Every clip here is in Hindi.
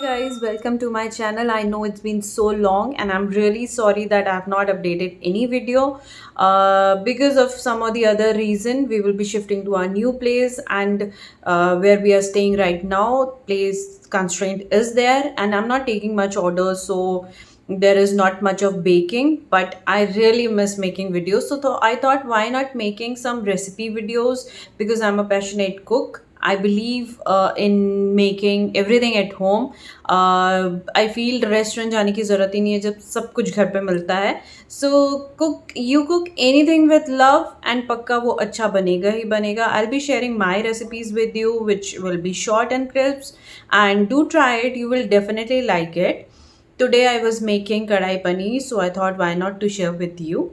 guys, welcome to my channel. I know it's been so long and I'm really sorry that I have not updated any video because of some or the other reason. We will be shifting to our new place, and where we are staying right now, place constraint is there, and I'm not taking much orders, so there is not much of baking, but I really miss making videos. So I thought, why not making some recipe videos, because I'm a passionate cook. I believe in making everything at home. I feel restaurant जाने की ज़रूरत ही नहीं है जब सब कुछ घर पे मिलता है. So cook anything with love and पक्का वो अच्छा बनेगा ही बनेगा. I'll be sharing my recipes with you, which will be short and crisp, and do try it. You will definitely like it. Today I was making kadai paneer, so I thought, why not to share with you.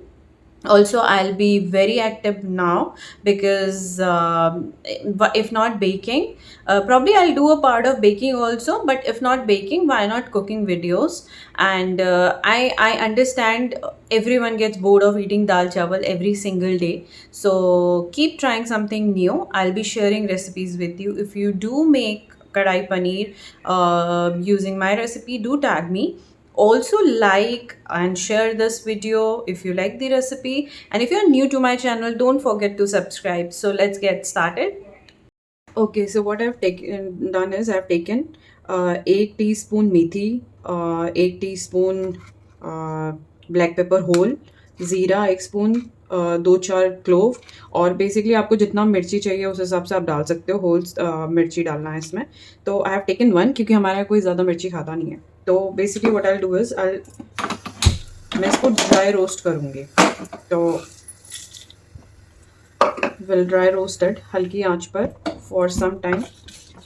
Also, I'll be very active now because if not baking, probably I'll do a part of baking also, but if not baking, why not cooking videos. And I understand everyone gets bored of eating dal chawal every single day, so keep trying something new. I'll be sharing recipes with you. If you do make kadai paneer using my recipe, do tag me. Also, like and share this video if you like the recipe, and if you're new to my channel, don't forget to subscribe. So let's get started. Okay, so what I've taken done is I've taken 1 teaspoon methi, 1 teaspoon black pepper whole, ज़ीरा 1 स्पून, 2-4 क्लोव, और बेसिकली आपको जितना मिर्ची चाहिए उस हिसाब से आप डाल सकते हो. होल मिर्ची डालना है इसमें. तो आई हैव टेकन 1 क्योंकि हमारे यहाँ कोई ज़्यादा मिर्ची खाता नहीं है. तो basically what I will do is मैं इसको ड्राई रोस्ट करूँगी. तो विल ड्राई रोस्टेड हल्की आंच पर फॉर सम टाइम,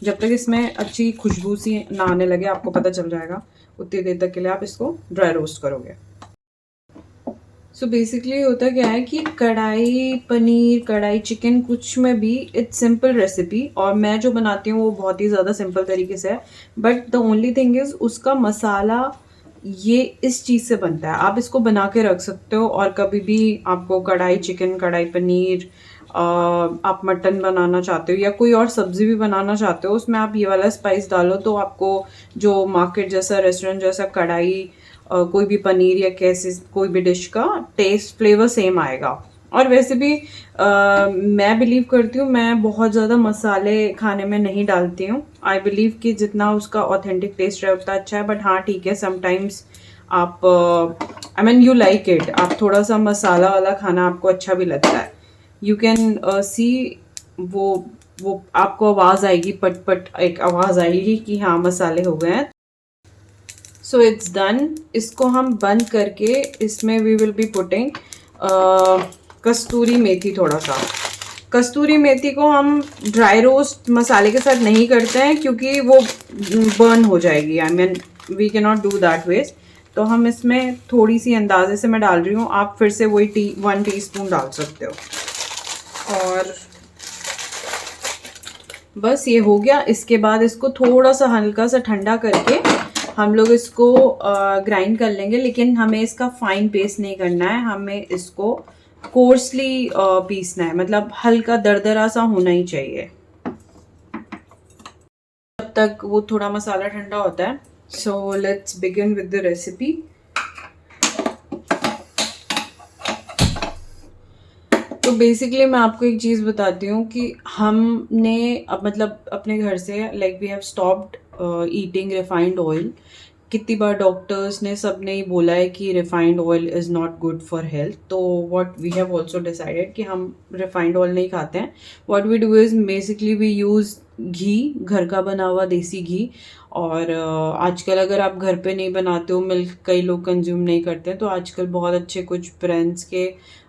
जब तक इसमें अच्छी खुशबू सी ना आने लगे, आपको पता चल जाएगा उतनी देर तक के लिए आप इसको ड्राई रोस्ट करोगे. सो बेसिकली होता क्या है कि कढ़ाई पनीर, कढ़ाई चिकन, कुछ में भी इट्स सिंपल रेसिपी, और मैं जो बनाती हूँ वो बहुत ही ज़्यादा सिंपल तरीके से है. But the only thing is उसका मसाला ये इस चीज़ से बनता है. आप इसको बना के रख सकते हो, और कभी भी आपको कढ़ाई चिकन, कढ़ाई पनीर, आप मटन बनाना चाहते हो या कोई और सब्ज़ी भी बनाना चाहते हो, उसमें आप ये वाला स्पाइस डालो तो आपको जो मार्केट जैसा, रेस्टोरेंट जैसा कढ़ाई, कोई भी पनीर या कैसे कोई भी डिश का टेस्ट फ्लेवर सेम आएगा. और वैसे भी मैं बिलीव करती हूँ, मैं बहुत ज़्यादा मसाले खाने में नहीं डालती हूँ. आई बिलीव कि जितना उसका ऑथेंटिक टेस्ट रहे उतना अच्छा है. बट हाँ, ठीक है, समटाइम्स आप I mean you like it, आप थोड़ा सा मसाला वाला खाना आपको अच्छा भी लगता है. यू कैन सी वो आपको आवाज़ आएगी, पट पट एक आवाज़ आएगी कि हाँ मसाले हो गए हैं. So it's done. इसको हम बंद करके इसमें वी विल बी पुटिंग कस्तूरी मेथी. थोड़ा सा कस्तूरी मेथी को हम ड्राई रोस्ट मसाले के साथ नहीं करते हैं क्योंकि वो बर्न हो जाएगी. I mean we can not do that waste. तो हम इसमें थोड़ी सी अंदाजे से मैं डाल रही हूँ. आप फिर से वही 1 टीस्पून डाल सकते हो. और बस ये हो गया. इसके बाद इसको थोड़ा सा हल्का सा ठंडा करके हम लोग इसको ग्राइंड कर लेंगे. लेकिन हमें इसका फाइन पेस्ट नहीं करना है, हमें इसको कोर्सली पीसना है. मतलब हल्का दरदरा सा होना ही चाहिए जब तक वो थोड़ा मसाला ठंडा होता है. So let's begin with the recipe. तो बेसिकली मैं आपको एक चीज़ बताती हूँ कि हमने अब मतलब अपने घर से like we have stopped eating refined oil. कितनी बार डॉक्टर्स ने सब ने ही बोला है कि refined oil is not good for health. तो what we have also decided कि हम रिफाइंड ऑयल नहीं खाते हैं. What we do is basically we use ghee, घर का बना हुआ देसी घी. और आजकल अगर आप घर पे नहीं बनाते हो, मिल्क कई लोग कंज्यूम नहीं करते हैं, तो आजकल बहुत अच्छे कुछ ब्रांड्स के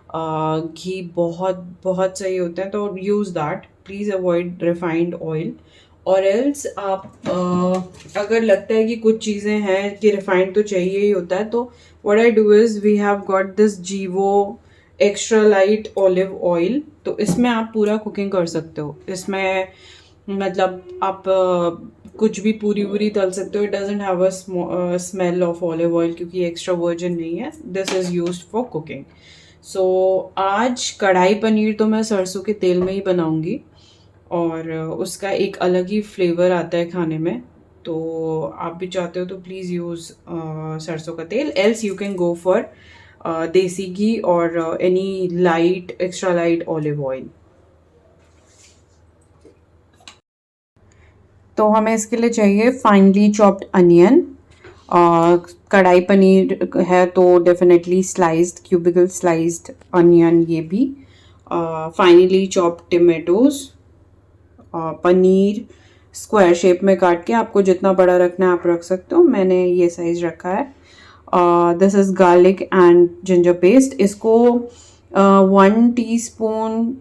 घी बहुत बहुत सही होते हैं. तो use that. Please avoid refined oil. और एल्स आप अगर लगता है कि कुछ चीज़ें हैं कि रिफाइंड तो चाहिए ही होता है, तो what I do is we have got this Jivo extra light olive oil. तो इसमें आप पूरा कुकिंग कर सकते हो. इसमें मतलब आप कुछ भी पूरी तल सकते हो. It doesn't have a smell of olive oil क्योंकि एक्स्ट्रा वर्जिन नहीं है. This is used for cooking. So आज कढ़ाई पनीर तो मैं सरसों के तेल में ही बनाऊंगी, और उसका एक अलग ही फ्लेवर आता है खाने में. तो आप भी चाहते हो तो प्लीज़ यूज़ सरसों का तेल, else you can go for देसी घी और any light extra light olive oil. तो हमें इसके लिए चाहिए फाइनली चॉप्ड अनियन, कढ़ाई पनीर है तो definitely sliced cubical sliced onion, ये भी finely chopped tomatoes, paneer square shape में काट के, आपको जितना बड़ा रखना है आप रख सकते हो, मैंने ये साइज रखा है। This is garlic and ginger paste, इसको 1 टीस्पून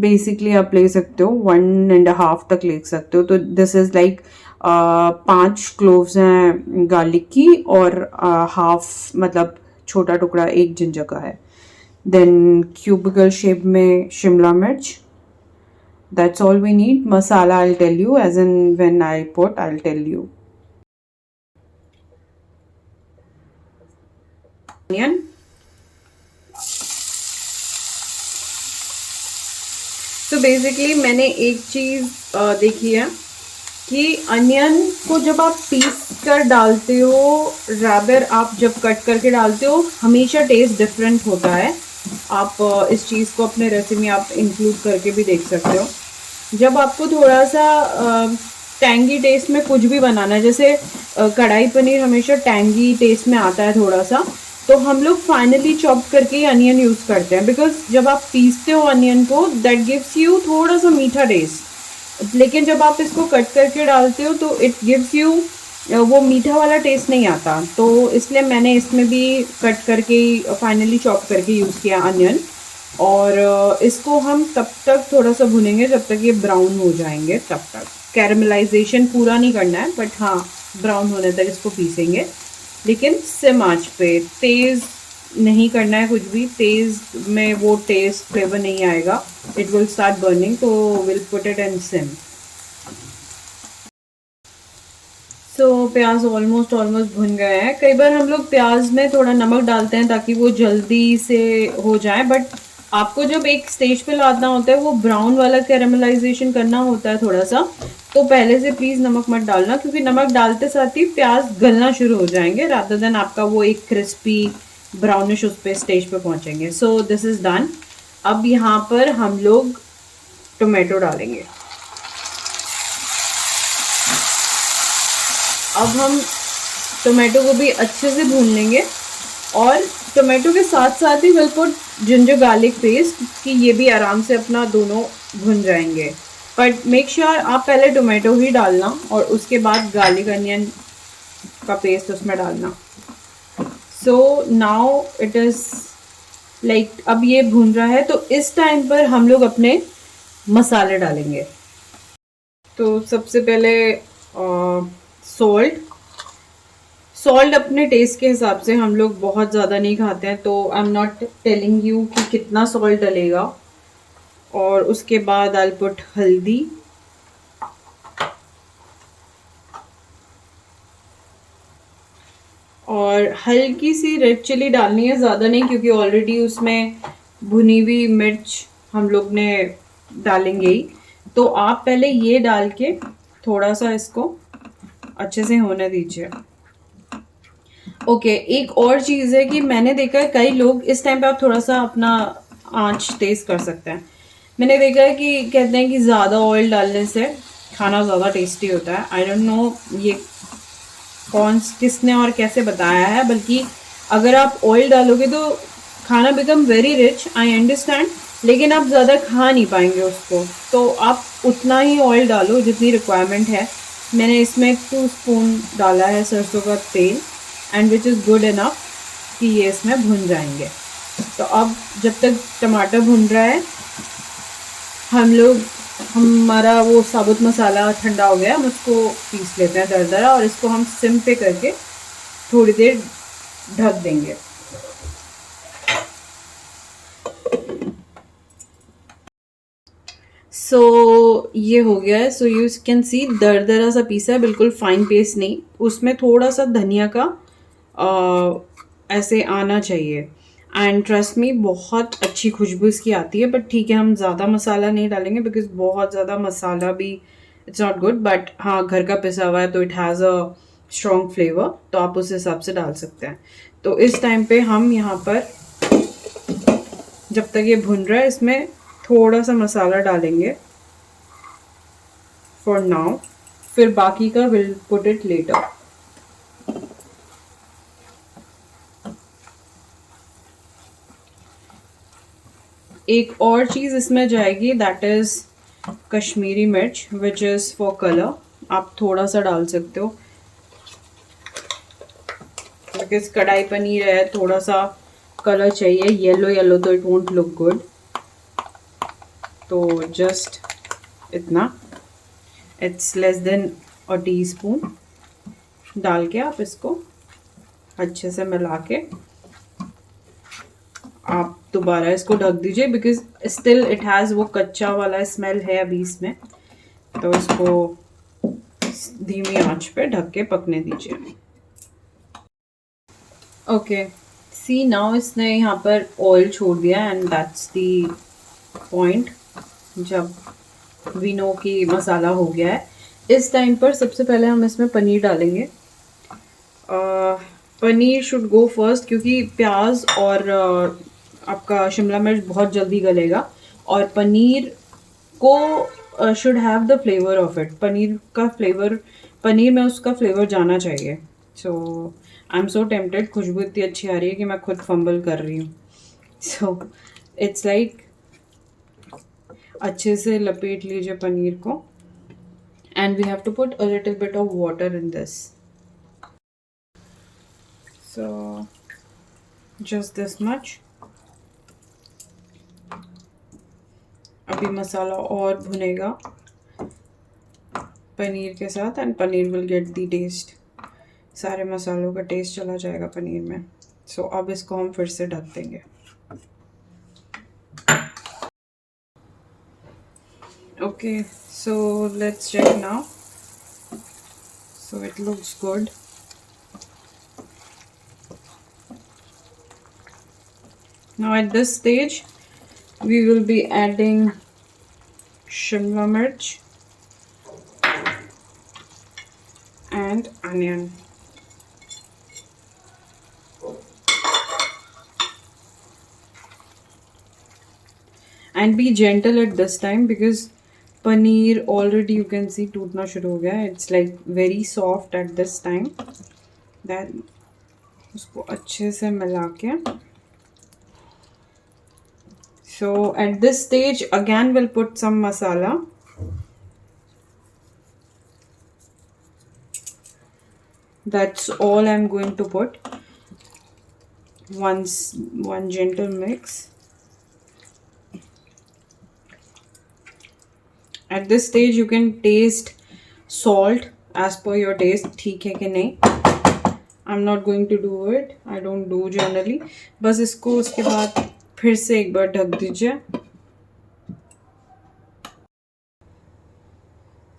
बेसिकली आप ले सकते हो, 1.5 तक ले सकते हो। तो दिस इज़ लाइक 5 क्लोव्स हैं गार्लिक की और हाफ मतलब छोटा टुकड़ा एक जिंजर का है। देन क्यूबिकल शेप में शिमला मिर्च, that's all we need. Masala I'll tell you, as in when I put I'll tell you. Onion, तो बेसिकली मैंने एक चीज़ देखी है कि अनियन को जब आप पीस कर डालते हो, रादर आप जब कट करके डालते हो, हमेशा टेस्ट डिफरेंट होता है। आप इस चीज़ को अपने रेसिपी में आप इंक्लूड करके भी देख सकते हो। जब आपको थोड़ा सा टैंगी टेस्ट में कुछ भी बनाना है, जैसे कढ़ाई पनीर हमेशा टैंगी टेस्ट में आता है थोड़ा सा, तो हम लोग फाइनली चॉप करके ही अनियन यूज़ करते हैं, बिकॉज जब आप पीसते हो अनियन को दैट गिव्स यू थोड़ा सा मीठा टेस्ट, लेकिन जब आप इसको कट करके डालते हो तो इट गिव्स यू वो मीठा वाला टेस्ट नहीं आता। तो इसलिए मैंने इसमें भी कट करके फाइनली चॉप करके यूज़ किया अनियन, और इसको हम तब तक थोड़ा सा भुनेंगे जब तक ये ब्राउन हो जाएंगे, तब तक कैरमलाइजेशन पूरा नहीं करना है, बट हाँ ब्राउन होने तक इसको पीसेंगे, लेकिन सिम आंच पे, तेज़ नहीं करना है कुछ भी, तेज़ में वो टेस्ट फ्लेवर नहीं आएगा, इट विल स्टार्ट बर्निंग, तो will put it in sim. So प्याज ऑलमोस्ट भुन गए हैं। कई बार हम लोग प्याज में थोड़ा नमक डालते हैं ताकि वो जल्दी से हो जाए, बट आपको जब एक स्टेज पे लाना होता है, वो ब्राउन वाला कैरेमलाइजेशन करना होता है थोड़ा सा, तो पहले से प्लीज़ नमक मत डालना, क्योंकि नमक डालते साथ ही प्याज गलना शुरू हो जाएंगे, रादर देन आपका वो एक क्रिस्पी ब्राउनिश उस पर स्टेज पे पहुंचेंगे। So this is done. अब यहाँ पर हम लोग टोमेटो डालेंगे। अब हम टोमेटो को भी अच्छे से भून लेंगे, और टोमेटो के साथ साथ he will put ginger garlic paste, कि ये भी आराम से अपना दोनों भुन जाएंगे। बट मेक श्योर आप पहले टोमेटो ही डालना और उसके बाद गार्लिक अनियन का पेस्ट उसमें डालना। So now it is like अब ये भून रहा है, तो इस टाइम पर हम लोग अपने मसाले डालेंगे। तो सबसे पहले सॉल्ट अपने टेस्ट के हिसाब से, हम लोग बहुत ज़्यादा नहीं खाते हैं, तो आई एम नॉट टेलिंग यू कि कितना सॉल्ट डलेगा। और उसके बाद आई पुट हल्दी, और हल्की सी रेड चिली डालनी है, ज़्यादा नहीं, क्योंकि ऑलरेडी उसमें भुनी हुई मिर्च हम लोग ने डालेंगे ही। तो आप पहले ये डाल के थोड़ा सा इसको अच्छे से होने दीजिए। ओके, एक और चीज़ है कि मैंने देखा है कई लोग, इस टाइम पे आप थोड़ा सा अपना आंच तेज़ कर सकते हैं। मैंने देखा है कि कहते हैं कि ज़्यादा ऑयल डालने से खाना ज़्यादा टेस्टी होता है। आई डोंट नो ये किसने और कैसे बताया है, बल्कि अगर आप ऑयल डालोगे तो खाना become very rich, I understand, लेकिन आप ज़्यादा खा नहीं पाएंगे उसको, तो आप उतना ही ऑयल डालो जितनी रिक्वायरमेंट है। मैंने इसमें 2 स्पून डाला है सरसों का तेल, and which is good enough कि ये इसमें भुन जाएंगे। तो अब जब तक टमाटर भुन रहा है, हमारा वो साबुत मसाला ठंडा हो गया, हम उसको पीस लेते हैं दरदरा, और इसको हम सिम पे करके थोड़ी देर ढक देंगे। सो ये हो गया है। सो यू कैन सी दरदरा सा पीसा है, बिल्कुल फाइन पेस्ट नहीं। उसमें थोड़ा सा धनिया का ऐसे आना चाहिए, एंड ट्रस्ट मी बहुत अच्छी खुशबू इसकी आती है। बट ठीक है, हम ज़्यादा मसाला नहीं डालेंगे, बिकॉज बहुत ज़्यादा मसाला भी इट्स नॉट गुड, बट हाँ घर का पिसा हुआ है तो it has a strong flavour, तो आप उस हिसाब से डाल सकते हैं। तो इस टाइम पे हम यहाँ पर जब तक ये भुन रहा है इसमें थोड़ा सा मसाला डालेंगे फॉर नाउ, फिर बाकी का विल पुट इट लेटर। एक और चीज़ इसमें जाएगी, दैट इज़ कश्मीरी मिर्च विच इज़ फॉर कलर। आप थोड़ा सा डाल सकते हो बिकॉज कढ़ाई पनीर है, थोड़ा सा कलर चाहिए, येलो येलो तो इट वोंट लुक गुड। तो जस्ट इतना, it's less than a teaspoon डाल के आप इसको अच्छे से मिला के आप दोबारा इसको ढक दीजिए, बिकॉज स्टिल इट हैज़ वो कच्चा वाला स्मेल है अभी इसमें, तो इसको धीमी आंच पे ढक के पकने दीजिए। ओके, सी नाउ इसने यहाँ पर ऑयल छोड़ दिया एंड दैट्स द पॉइंट जब वी नो कि मसाला हो गया है। इस टाइम पर सबसे पहले हम इसमें पनीर डालेंगे। पनीर शुड गो फर्स्ट क्योंकि प्याज और आपका शिमला मिर्च बहुत जल्दी गलेगा, और पनीर को should have the flavour of it. Paneer का फ्लेवर, पनीर में उसका फ्लेवर जाना चाहिए। सो आई एम सो टेम्पटेड, खुशबू इतनी अच्छी आ रही है कि मैं खुद फंबल कर रही हूँ। सो इट्स लाइक अच्छे से लपेट लीजिए पनीर को, and we have to put a little bit of water in this. So just this much. अभी मसाला और भुनेगा पनीर के साथ and paneer will get the taste, सारे मसालों का टेस्ट चला जाएगा पनीर में। सो अब इसको हम फिर से ढक देंगे। Okay, so let's check now. So it looks good. Now at this stage we will be adding shimla mirch and onion. And be gentle at this time because paneer already you can see टूटना शुरू हो गया है. It's like very soft at this time. Then उसको अच्छे से मिला के. So at this stage again we'll put some masala. That's all I'm going to put. One gentle mix. At this stage you can taste salt as per your taste. ठीक है कि नहीं? I'm not going to do it. I don't do generally. बस इसको उसके बाद फिर से एक बार ढक दीजिए।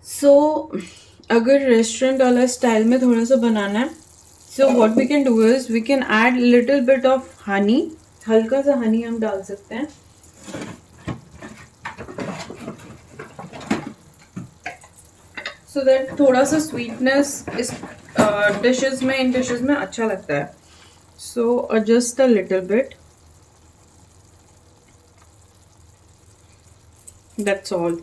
So अगर रेस्टोरेंट वाला स्टाइल में थोड़ा सा बनाना है, so what we can do is we can add little bit of honey. हल्का सा हनी हम डाल सकते हैं। So that थोड़ा सा sweetness इस डिशेस में, इन डिशेस में अच्छा लगता है। So just a little bit. That's all.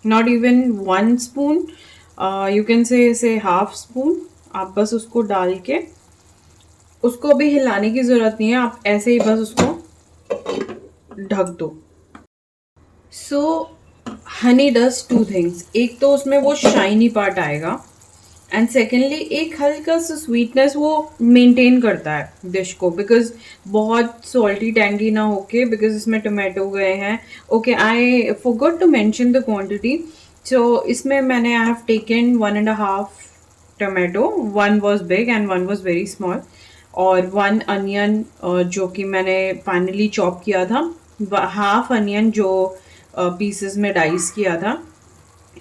Not even 1 spoon. You can say half spoon. आप बस उसको डाल के, उसको अभी हिलाने की ज़रूरत नहीं है, आप ऐसे ही बस उसको ढक दो। So honey does 2 things. एक तो उसमें वो शाइनी पार्ट आएगा, एंड सेकेंडली एक हल्का सा स्वीटनेस वो मेंटेन करता है डिश को, बिकॉज बहुत सॉल्टी टैंगी ना होके, बिकॉज इसमें टोमेटो गए हैं। Okay, I forgot to mention the quantity. So इसमें मैंने I have taken 1.5 tomato, 1 was big and 1 was very small, और 1 अनियन जो कि मैंने फाइनली चॉप किया था, हाफ अनियन जो पीसेस में डाइस किया था,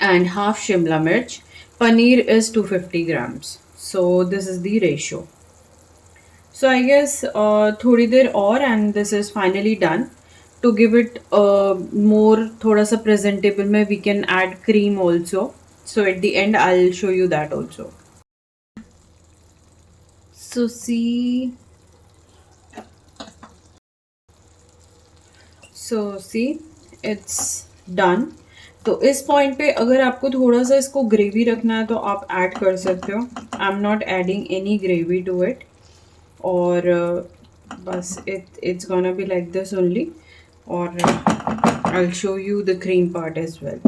and half shimla mirch. Paneer is 250 grams. So this is the ratio. So I guess थोड़ी देर और and this is finally done. To give it more थोड़ा सा presentable में we can add cream also. So at the end, I'll show you that also. So see, it's done. तो इस पॉइंट पे अगर आपको थोड़ा सा इसको ग्रेवी रखना है तो आप ऐड कर सकते हो. I am not adding any gravy to it. और बस it's gonna be like this only. और I'll show you the cream part as well.